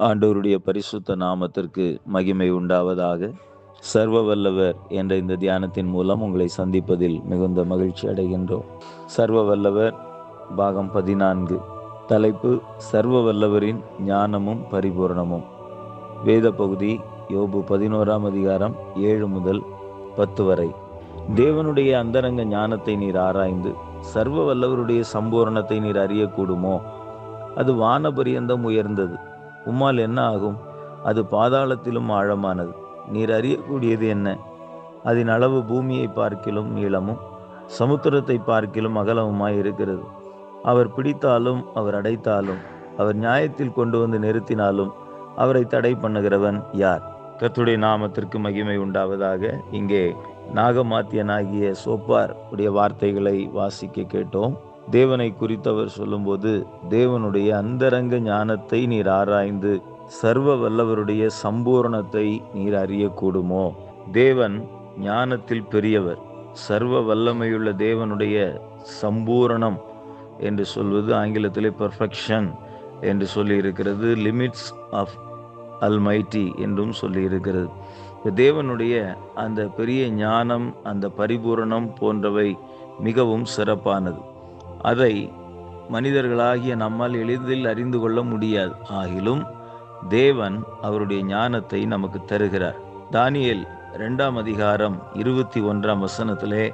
ஆண்டவருடைய பரிசுத்த நாமத்திற்கு மகிமை உண்டாவதாக. சர்வ வல்லவர் என்ற இந்த தியானத்தின் மூலம் உங்களை சந்திப்பதில் மிகுந்த மகிழ்ச்சி அடைகின்றோம். சர்வ வல்லவர் பாகம் 14. தலைப்பு: சர்வ வல்லவரின் ஞானமும் பரிபூரணமும். வேத பகுதி யோபு 11ஆம் அதிகாரம் 7 முதல் 10 வரை. தேவனுடைய அந்தரங்க ஞானத்தை நீர் ஆராய்ந்து சர்வ வல்லவருடைய சம்பூரணத்தை நீர் அறியக்கூடுமோ? அது வானபரியந்தம் உயர்ந்தது, உம்மால் என்ன ஆகும்? அது பாதாளத்திலும் ஆழமானது, நீர் அறியக்கூடியது என்ன? அதன் அளவு பூமியை பார்க்கிலும் நீளமும் சமுத்திரத்தை பார்க்கிலும் அகலமுமாய் இருக்கிறது. அவர் பிடித்தாலும் அவர் அடைத்தாலும், அவர் நியாயத்தில் கொண்டு வந்து நிறுத்தினாலும் அவரை தடை பண்ணுகிறவன் யார்? கர்த்தருடைய நாமத்திற்கு மகிமை உண்டாவதாக. இங்கே நாகமாத்தியனாகிய சோப்பார் உடைய வார்த்தைகளை வாசிக்க கேட்டோம். தேவனை குறித்தவர் சொல்லும்போது, தேவனுடைய அந்தரங்க ஞானத்தை நீர் ஆராய்ந்து சர்வ வல்லவருடைய சம்பூரணத்தை நீர் அறியக்கூடுமோ? தேவன் ஞானத்தில் பெரியவர். சர்வ வல்லமையுள்ள தேவனுடைய சம்பூரணம் என்று சொல்வது ஆங்கிலத்திலே பெர்ஃபெக்ஷன் என்று சொல்லி இருக்கிறது. லிமிட்ஸ் ஆஃப் அல்மைட்டி என்றும் சொல்லி இருக்கிறது. தேவனுடைய அந்த பெரிய ஞானம், அந்த பரிபூரணம் போன்றவை மிகவும் சிறப்பானது. அதை மனிதர்களாகிய நம்மால் எளிதில் அறிந்து கொள்ள முடியாது. ஆகிலும் தேவன் அவருடைய ஞானத்தை நமக்கு தருகிறார். தானியேல் 2ஆம் அதிகாரம் 21ஆம் வசனத்திலே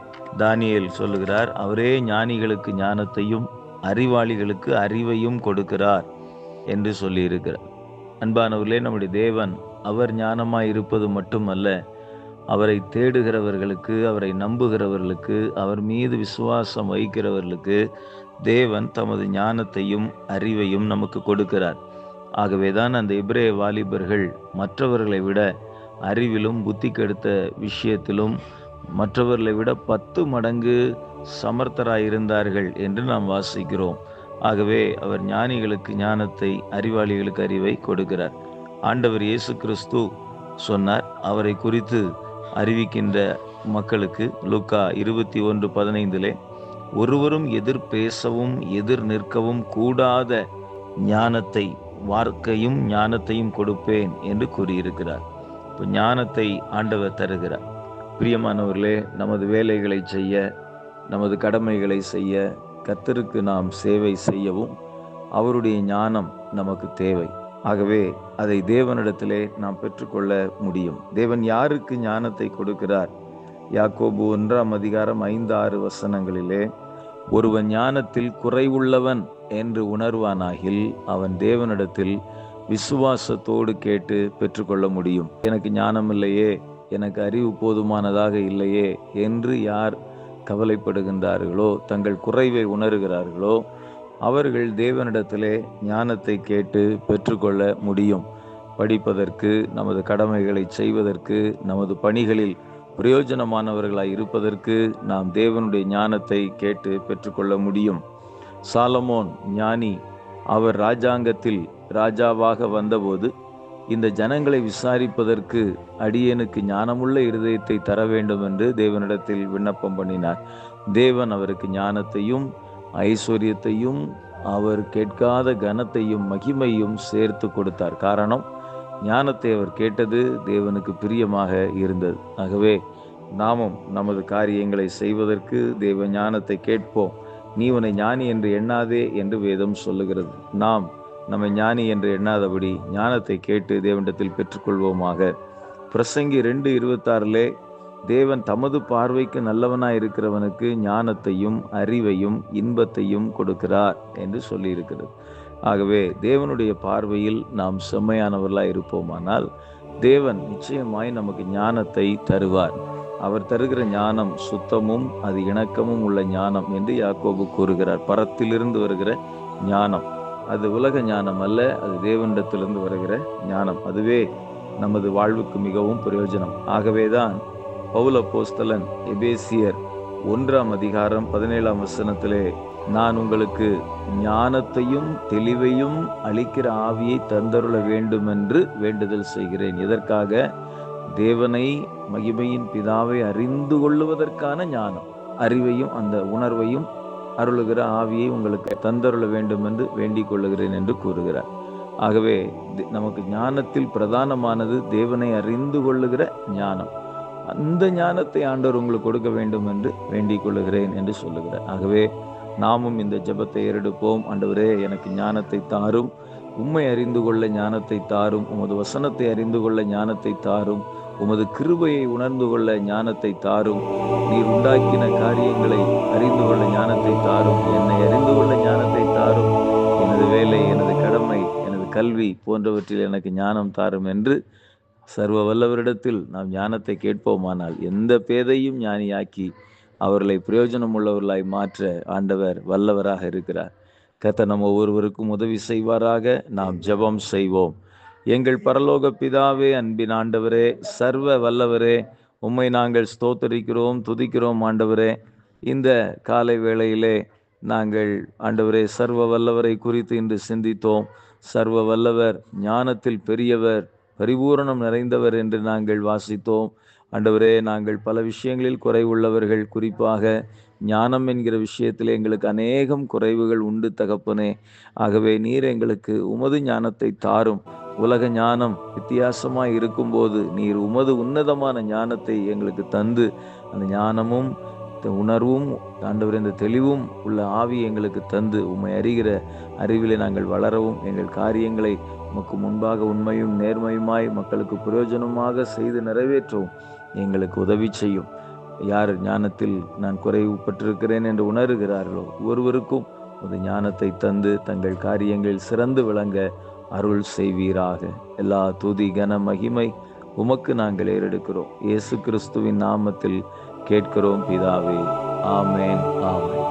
தானியேல் சொல்லுகிறார், அவரே ஞானிகளுக்கு ஞானத்தையும் அறிவாளிகளுக்கு அறிவையும் கொடுக்கிறார் என்று சொல்லியிருக்கிறார். அன்பானவர்களே, நம்முடைய தேவன் அவர் ஞானமாய் இருப்பது மட்டுமல்ல, அவரை தேடுகிறவர்களுக்கு, அவரை நம்புகிறவர்களுக்கு, அவர் மீது விசுவாசம் வைக்கிறவர்களுக்கு தேவன் தமது ஞானத்தையும் அறிவையும் நமக்கு கொடுக்கிறார். ஆகவேதான் அந்த எபிரேய வாலிபர்கள் மற்றவர்களை விட அறிவிலும் புத்தி கெடுத்த விஷயத்திலும் மற்றவர்களை விட 10 மடங்கு சமர்த்தராயிருந்தார்கள் என்று நாம் வாசிக்கிறோம். ஆகவே அவர் ஞானிகளுக்கு ஞானத்தை, அறிவாளிகளுக்கு அறிவை கொடுக்கிறார். ஆண்டவர் இயேசு கிறிஸ்து சொன்னார், அவரை குறித்து அறிவிக்கின்ற மக்களுக்கு லூக்கா 21:15 ஒருவரும் எதிர் பேசவும் எதிர் நிற்கவும் கூடாத ஞானத்தை, வார்த்தையும் ஞானத்தையும் கொடுப்பேன் என்று கூறியிருக்கிறார். இப்போ ஞானத்தை ஆண்டவர் தருகிறார். பிரியமானவர்களே, நமது வேலைகளை செய்ய, நமது கடமைகளை செய்ய, கர்த்தருக்கு நாம் சேவை செய்யவும் அவருடைய ஞானம் நமக்கு தேவை. ஆகவே அதை தேவனிடத்திலே நாம் பெற்றுக்கொள்ள முடியும். தேவன் யாருக்கு ஞானத்தை கொடுக்கிறார்? யாக்கோபு 1ஆம் அதிகாரம் 5-6 வசனங்களிலே, ஒருவன் ஞானத்தில் குறைவுள்ளவன் என்று உணர்வானாகில் அவன் தேவனிடத்தில் விசுவாசத்தோடு கேட்டு பெற்றுக்கொள்ள முடியும். எனக்கு ஞானம் இல்லையே, எனக்கு அறிவு போதுமானதாக இல்லையே என்று யார் கவலைப்படுகின்றார்களோ, தங்கள் குறைவை உணர்கிறார்களோ, அவர்கள் தேவனிடத்திலே ஞானத்தை கேட்டு பெற்றுக்கொள்ள முடியும். படிப்பதற்கு, நமது கடமைகளை செய்வதற்கு, நமது பணிகளில் பிரயோஜனமானவர்களாய் இருப்பதற்கு நாம் தேவனுடைய ஞானத்தை கேட்டு பெற்றுக்கொள்ள முடியும். சாலமோன் ஞானி. அவர் ராஜாங்கத்தில் ராஜாவாக வந்தபோது, இந்த ஜனங்களை விசாரிப்பதற்கு அடியேனுக்கு ஞானமுள்ள இருதயத்தை தர வேண்டும் என்று தேவனிடத்தில் விண்ணப்பம் பண்ணினார். தேவன் அவருக்கு ஞானத்தையும் ஐஸ்வர்யத்தையும் அவர் கேட்காத கனத்தையும் மகிமையும் சேர்த்து கொடுத்தார். காரணம், ஞானத்தை அவர் கேட்டது தேவனுக்கு பிரியமாக இருந்தது. ஆகவே நாமும் நமது காரியங்களை செய்வதற்கு தேவ ஞானத்தை கேட்போம். நீ உன்னை ஞானி என்று எண்ணாதே என்று வேதம் சொல்லுகிறது. நாம் நம்மை ஞானி என்று எண்ணாதபடி ஞானத்தை கேட்டு தேவனிடத்தில் பெற்றுக்கொள்வோமாக. பிரசங்கி 2:26 தேவன் தமது பார்வைக்கு நல்லவனாய் இருக்கிறவனுக்கு ஞானத்தையும் அறிவையும் இன்பத்தையும் கொடுக்கிறார் என்று சொல்லியிருக்கிறது. ஆகவே தேவனுடைய பார்வையில் நாம் செம்மையானவர்களாய் இருப்போமானால் தேவன் நிச்சயமாய் நமக்கு ஞானத்தை தருவார். அவர் தருகிற ஞானம் சுத்தமும் அது இணக்கமும் உள்ள ஞானம் என்று யாக்கோபு கூறுகிறார். பரத்திலிருந்து வருகிற ஞானம், அது உலக ஞானம் அல்ல, அது தேவனிடத்திலிருந்து வருகிற ஞானம். அதுவே நமது வாழ்வுக்கு மிகவும் பிரயோஜனம். ஆகவேதான் பவுல் அப்போஸ்தலன் எபேசியர் 1ஆம் அதிகாரம் 17ஆம் வசனத்திலே, நான் உங்களுக்கு ஞானத்தையும் தெளிவையும் அளிக்கிற ஆவியை தந்தருள வேண்டும் என்று வேண்டுதல் செய்கிறேன். எதற்காக? தேவனை, மகிமையின் பிதாவை அறிந்து கொள்ளுவதற்கான ஞானம், அறிவையும் அந்த உணர்வையும் அருளுகிற ஆவியை உங்களுக்கு தந்தருள வேண்டும் என்று வேண்டிக் கொள்ளுகிறேன் என்று கூறுகிறார். ஆகவே நமக்கு ஞானத்தில் பிரதானமானது தேவனை அறிந்து கொள்ளுகிற ஞானம். அந்த ஞானத்தை ஆண்டவர் உங்களுக்கு கொடுக்க வேண்டும் என்று வேண்டிக் கொள்ளுகிறேன் என்று சொல்லுகிறார். ஆகவே நாமும் இந்த ஜெபத்தை ஏறெடுப்போம். ஆண்டவரே, எனக்கு ஞானத்தை தாரும், உம்மை அறிந்து கொள்ள ஞானத்தை தாரும், உமது வசனத்தை அறிந்து கொள்ள ஞானத்தை தாரும், உமது கிருபையை உணர்ந்து கொள்ள ஞானத்தை தாரும், நீர் உண்டாக்கின காரியங்களை அறிந்து கொள்ள ஞானத்தை தாரும், என்னை அறிந்து கொள்ள ஞானத்தை தாரும், எனது வேலை, எனது கடமை, எனது கல்வி போன்றவற்றில் எனக்கு ஞானம் தாரும் என்று சர்வ வல்லவரிடத்தில் நாம் ஞானத்தை கேட்போமானால் எந்த பேதையும் ஞானியாக்கி அவர்களை பிரயோஜனம் உள்ளவர்களாய் மாற்ற ஆண்டவர் வல்லவராக இருக்கிறார். கர்த்தர் நம் ஒவ்வொருவருக்கும் உதவி செய்வாராக. நாம் ஜெபம் செய்வோம். எங்கள் பரலோக பிதாவே, அன்பின் ஆண்டவரே, சர்வ வல்லவரே, உம்மை நாங்கள் ஸ்தோத்தரிக்கிறோம், துதிக்கிறோம். ஆண்டவரே, இந்த காலை வேளையிலே நாங்கள் ஆண்டவரே சர்வ வல்லவரை குறித்து இன்று சிந்தித்தோம். சர்வ வல்லவர் ஞானத்தில் பெரியவர், பரிபூரணம் நிறைந்தவர் என்று நாங்கள் வாசித்தோம். ஆண்டவரே, நாங்கள் பல விஷயங்களில் குறைவுள்ளவர்கள், குறிப்பாக ஞானம் என்கிற விஷயத்தில் எங்களுக்கு அநேகம் குறைவுகள் உண்டு தகப்பனே. ஆகவே நீர் எங்களுக்கு உமது ஞானத்தை தாரும். உலக ஞானம் வித்தியாசமாய் இருக்கும்போது நீர் உமது உன்னதமான ஞானத்தை எங்களுக்கு தந்து, அந்த ஞானமும் உணர்வும் ஆண்டவரே இந்த தெளிவும் உள்ள ஆவி எங்களுக்கு தந்து, உம்மை அறிகிற அறிவிலே நாங்கள் வளரவும், எங்கள் காரியங்களை உமக்கு முன்பாக உண்மையும் நேர்மையுமாய் மக்களுக்கு பிரயோஜனமாக செய்து நிறைவேற்றவும் எங்களுக்கு உதவி செய்யும். யார் ஞானத்தில் நான் குறைவுபட்டிருக்கிறேன் என்று உணர்கிறார்களோ ஒருவருக்கும் ஒரு ஞானத்தை தந்து தங்கள் காரியங்களில் சிறந்து விளங்க அருள் செய்வீராக. எல்லா துதி கன மகிமை உமக்கு நாங்கள் ஏறெடுக்கிறோம். இயேசு கிறிஸ்துவின் நாமத்தில் கேட்கிறோம் பிதாவே. ஆமேன், ஆமேன்.